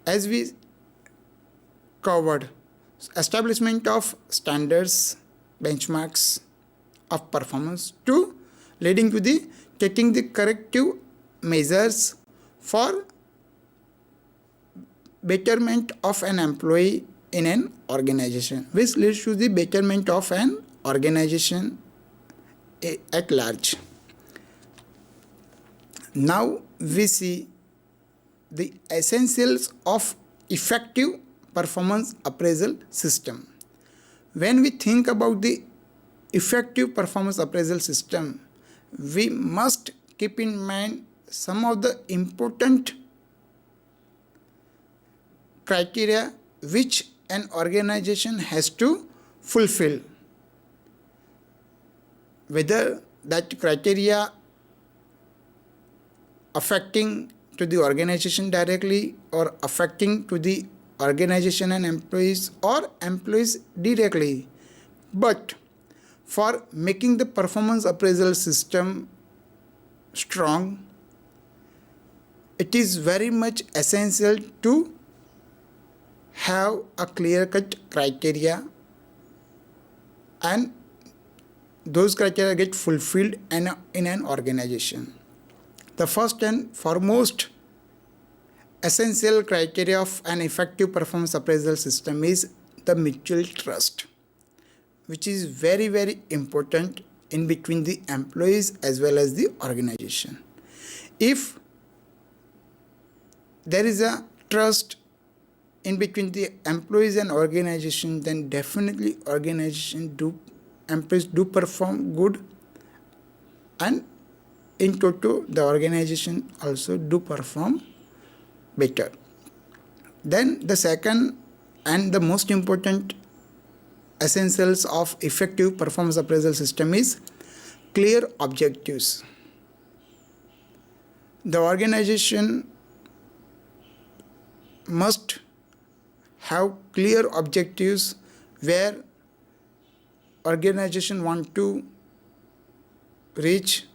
as we covered, establishment of standards, benchmarks of performance to leading to the taking the corrective measures for betterment of an employee in an organization, which leads to the betterment of an organization at large. Now we see the essentials of effective performance appraisal system. When we think about the effective performance appraisal system, we must keep in mind some of the important criteria which an organization has to fulfill. Whether that criteria affecting to the organization directly or affecting to the organization and employees or employees directly. But for making the performance appraisal system strong, it is very much essential to have a clear-cut criteria, and those criteria get fulfilled in an organization. The first and foremost essential criteria of an effective performance appraisal system is the mutual trust, which is very, very important in between the employees as well as the organization. If there is a trust in between the employees and organization, then definitely employees do perform good, and in total the organization also do perform better. Then the second and the most important essentials of effective performance appraisal system is clear objectives. The organization must have clear objectives where organization want to reach,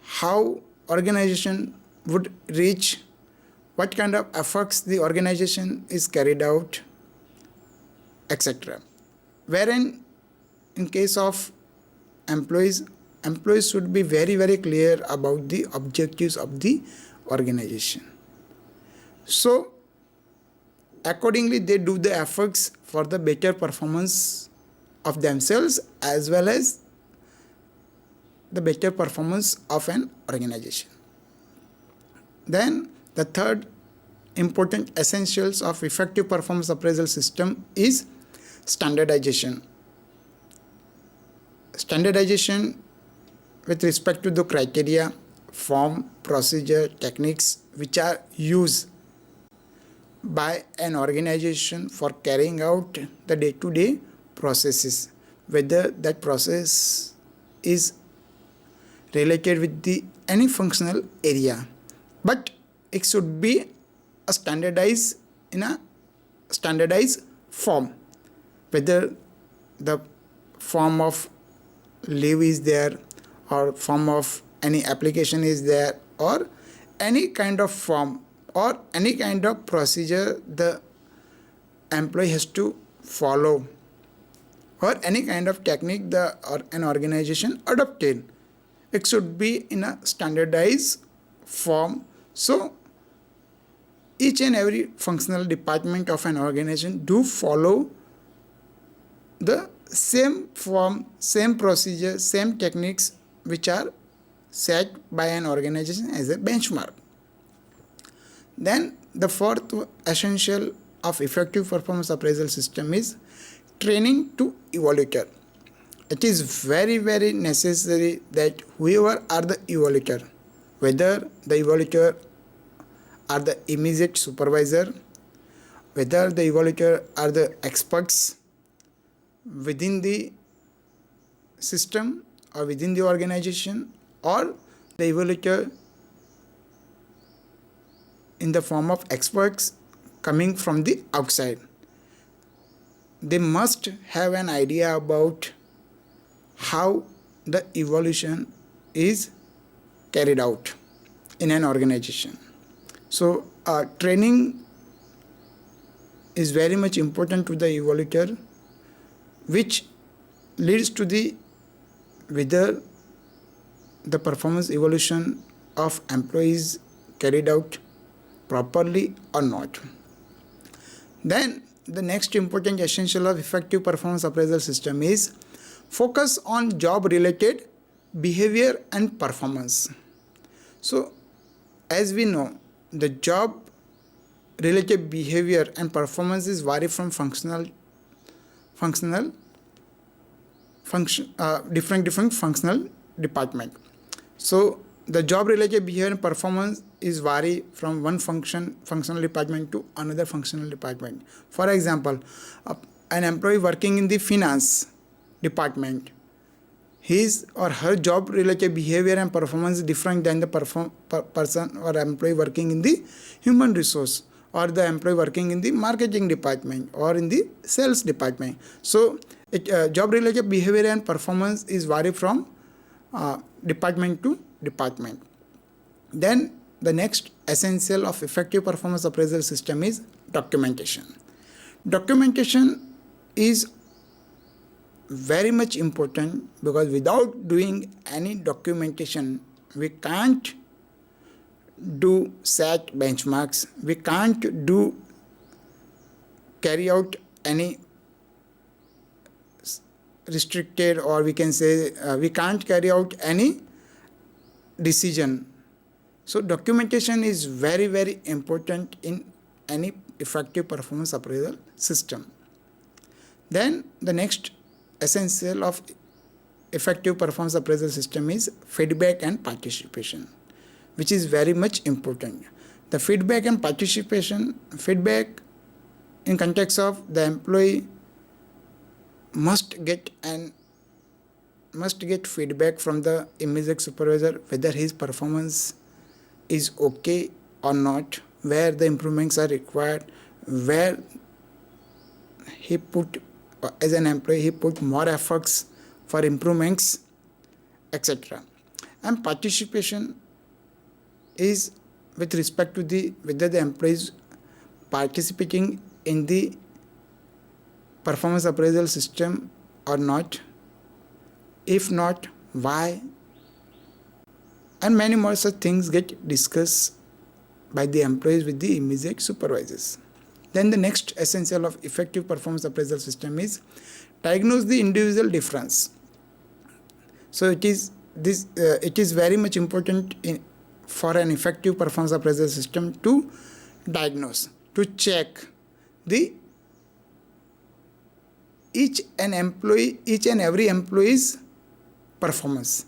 how organization would reach, what kind of efforts the organization is carried out, etc. Wherein in case of employees should be very, very clear about the objectives of the organization. So accordingly, they do the efforts for the better performance of themselves as well as the better performance of an organization. Then the third important essentials of effective performance appraisal system is standardization. Standardization with respect to the criteria, form, procedure, techniques which are used by an organization for carrying out the day-to-day processes, whether that process is related with any functional area, but it should be a standardized in a standardized form, whether the form of leave is there or form of any application is there or any kind of form or any kind of procedure the employee has to follow or any kind of technique an organization adopted. It should be in a standardized form. So each and every functional department of an organization do follow the same form, same procedure, same techniques which are set by an organization as a benchmark. Then the fourth essential of effective performance appraisal system is training to evaluator. It is very, very necessary that whoever are the evaluator, whether the evaluator are the immediate supervisor, whether the evaluator are the experts within the system or within the organization, or the evaluator in the form of experts coming from the outside, they must have an idea about how the evaluation is carried out in an organization. So training is very much important to the evaluator, which leads to the whether the performance evaluation of employees carried out properly or not. Then the next important essential of effective performance appraisal system is focus on job related behavior and performance. So as we know, the job related behavior and performance is vary from different functional department. So the job related behavior and performance is vary from one functional department to another functional department. For example, an employee working in the finance department, his or her job related behavior and performance is different than the person or employee working in the human resource, or the employee working in the marketing department or in the sales department. So job related behavior and performance is vary from department to department. Then the next essential of effective performance appraisal system is documentation. Documentation is very much important, because without doing any documentation we can't do set benchmarks, we can't carry out any restricted, or we can say we can't carry out any decision. So documentation is very, very important in any effective performance appraisal system. Then the next essential of effective performance appraisal system is feedback and participation, which is very much important. The feedback and participation, feedback in context of the employee must get feedback from the immediate supervisor whether his performance is okay or not, where the improvements are required, where he put as an employee he put more efforts for improvements, etc. And participation is with respect to the whether the employee is participating in the performance appraisal system or not, if not, why, and many more such things get discussed by the employees with the immediate supervisors. Then the next essential of effective performance appraisal system is diagnose the individual difference. So it is very much important for an effective performance appraisal system to diagnose, to check the each and every employee's performance.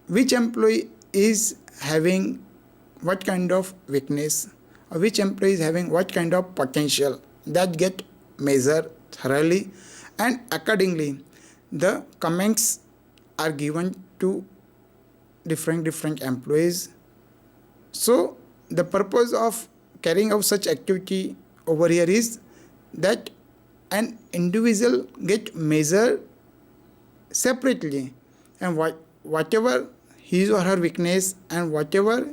Which employee is having what kind of weakness, or which employee is having what kind of potential, that get measured thoroughly, and accordingly the comments are given to different employees. So the purpose of carrying out such activity over here is that an individual get measured separately, and whatever his or her weakness and whatever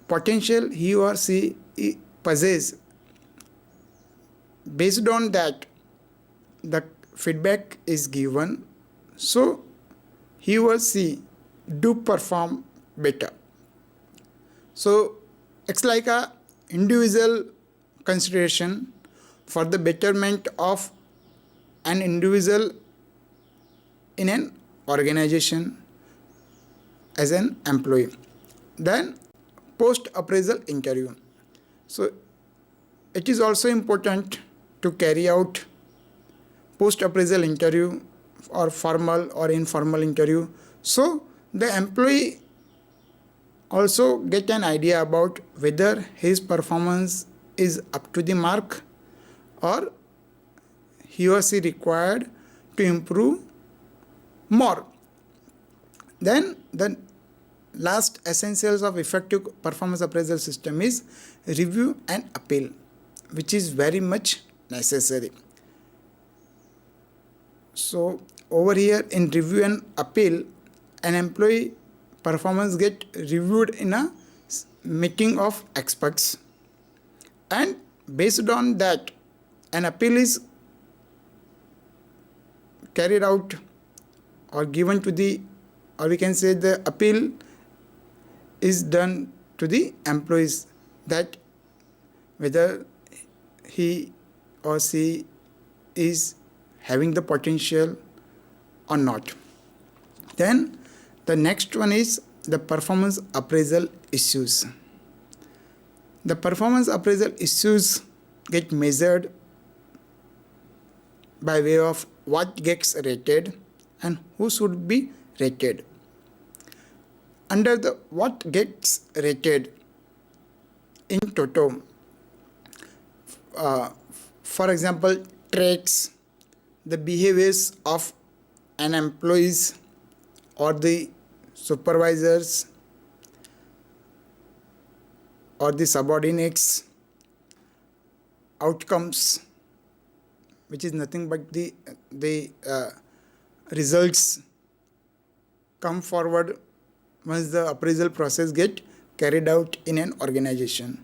potential he or she possesses, based on that the feedback is given, so he or she do perform better. So it's like a individual consideration for the betterment of an individual in an organization as an employee. Then post appraisal interview. So it is also important to carry out post appraisal interview, or formal or informal interview, so the employee also get an idea about whether his performance is up to the mark, or he or she required to improve more. Then the last essentials of effective performance appraisal system is review and appeal, which is very much necessary. So over here in review and appeal, an employee performance get reviewed in a meeting of experts, and based on that, an appeal is carried out or given to the, or we can say the appeal is done to the employees, that whether he or she is having the potential or not. Then the next one is the performance appraisal issues. The performance appraisal issues get measured by way of what gets rated and who should be rated. Under the what gets rated in toto, for example, traits, the behaviors of an employees or the supervisors or the subordinates, outcomes, which is nothing but the results come forward once the appraisal process get carried out in an organization.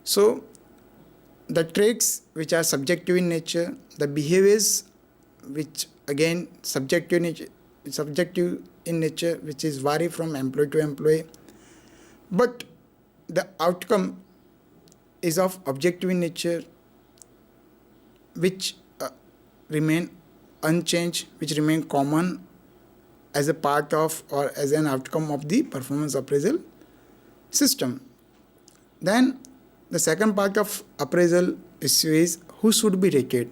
So the traits which are subjective in nature, the behaviors which again subjective in nature, which is vary from employee to employee, but the outcome is of objective in nature, which remain unchanged, which remain common as a part of or as an outcome of the performance appraisal system. Then the second part of appraisal issue is who should be rated.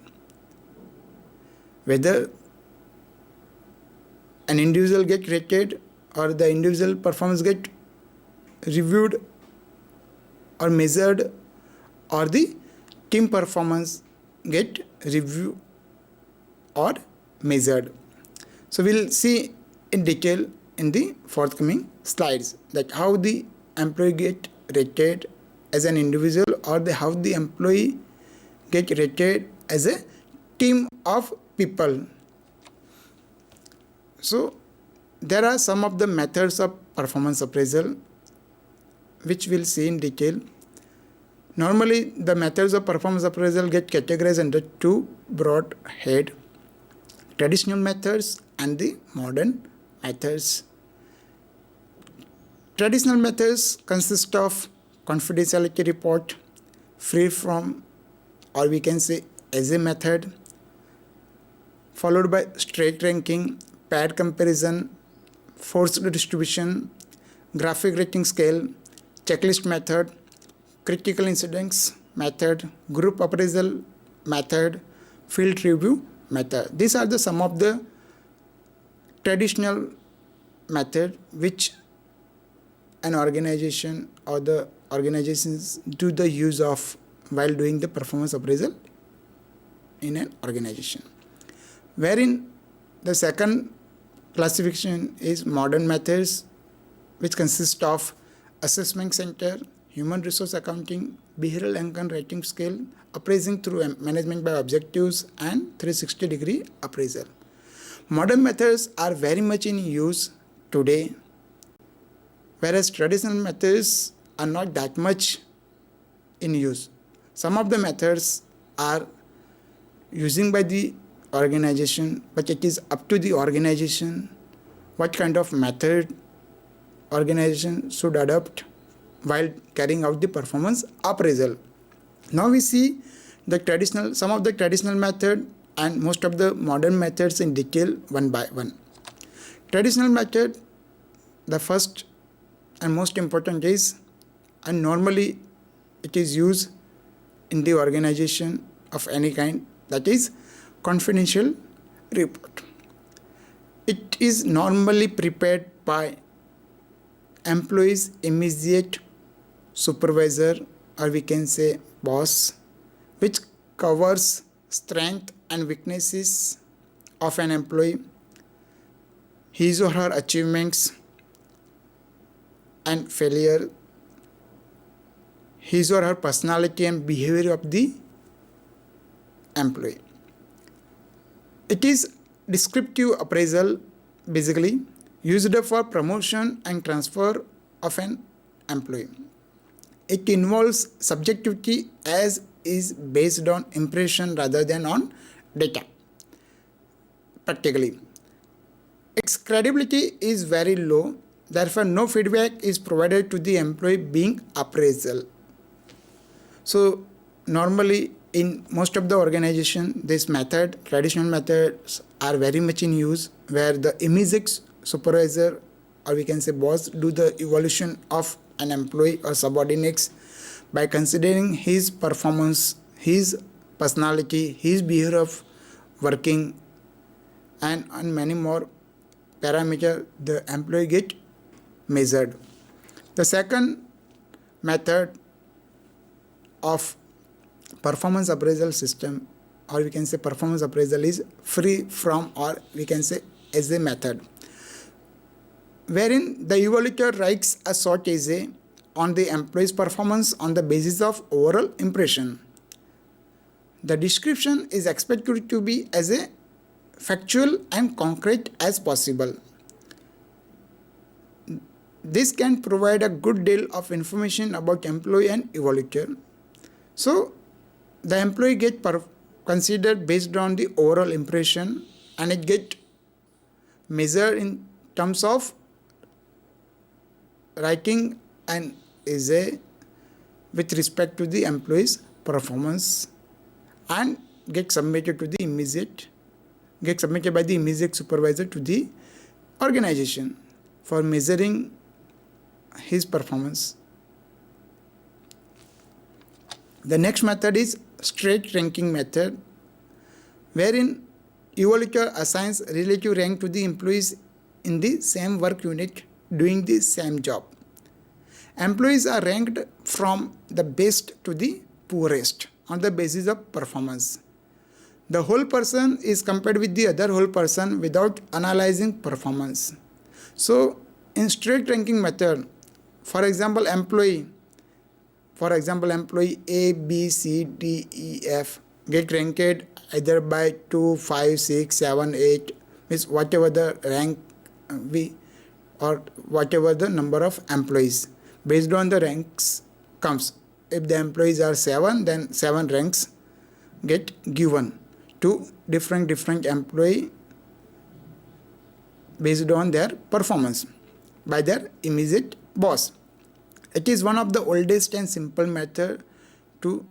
Whether an individual get rated or the individual performance get reviewed or measured, or the team performance get reviewed or measured. So we'll see in detail in the forthcoming slides that how the employee get rated as an individual or how the employee get rated as a team of people. So there are some of the methods of performance appraisal which we'll see in detail. Normally the methods of performance appraisal get categorized under two broad head: traditional methods and the modern methods. Traditional methods consist of confidentiality report, free from, or we can say as a method, followed by straight ranking, paired comparison, forced distribution, graphic rating scale, checklist method, critical incidents method, group appraisal method, field review method. These are the some of the traditional method which an organization or the organizations do the use of while doing the performance appraisal in an organization. Wherein the second classification is modern methods, which consist of assessment center, human resource accounting, behavioral Anchor rating scale, appraising through management by objectives, and 360-degree appraisal. Modern methods are very much in use today, whereas traditional methods are not that much in use. Some of the methods are using by the organization, but it is up to the organization what kind of method organization should adopt while carrying out the performance appraisal. Now we see some of the traditional method and most of the modern methods in detail one by one. Traditional method, the first and most important is, and normally it is used in the organization of any kind, that is confidential report. It is normally prepared by employee's immediate supervisor, or we can say boss, which covers strength and weaknesses of an employee, his or her achievements and failure, his or her personality and behavior of the employee. It is descriptive appraisal, basically used for promotion and transfer of an employee. It involves subjectivity as is based on impression rather than on data. Practically, its credibility is very low, therefore no feedback is provided to the employee being appraisal. So normally in most of the organization, this method, traditional methods are very much in use, where the immediate supervisor, or we can say boss, do the evaluation of an employee or subordinates by considering his performance, his personality, his behavior of working, and on many more parameters the employee get measured. The second method of performance appraisal system, or we can say performance appraisal, is free from, or we can say essay method, wherein the evaluator writes a short essay on the employee's performance on the basis of overall impression. The description is expected to be as a factual and concrete as possible. This can provide a good deal of information about employee and evaluator. So the employee get considered based on the overall impression, and it get measured in terms of writing an essay with respect to the employee's performance, and get submitted by the immediate supervisor to the organization for measuring his performance. The next method is straight ranking method, wherein evaluator assigns relative rank to the employees in the same work unit doing the same job. Employees are ranked from the best to the poorest on the basis of performance. The whole person is compared with the other whole person without analyzing performance. So in straight ranking method, for example employee A, B, C, D, E, F get ranked either by 2, 5, 6, 7, 8, means whatever the rank be, or whatever the number of employees. Based on the ranks comes. If the employees are 7, then 7 ranks get given to different employee based on their performance by their immediate boss. It is one of the oldest and simple method to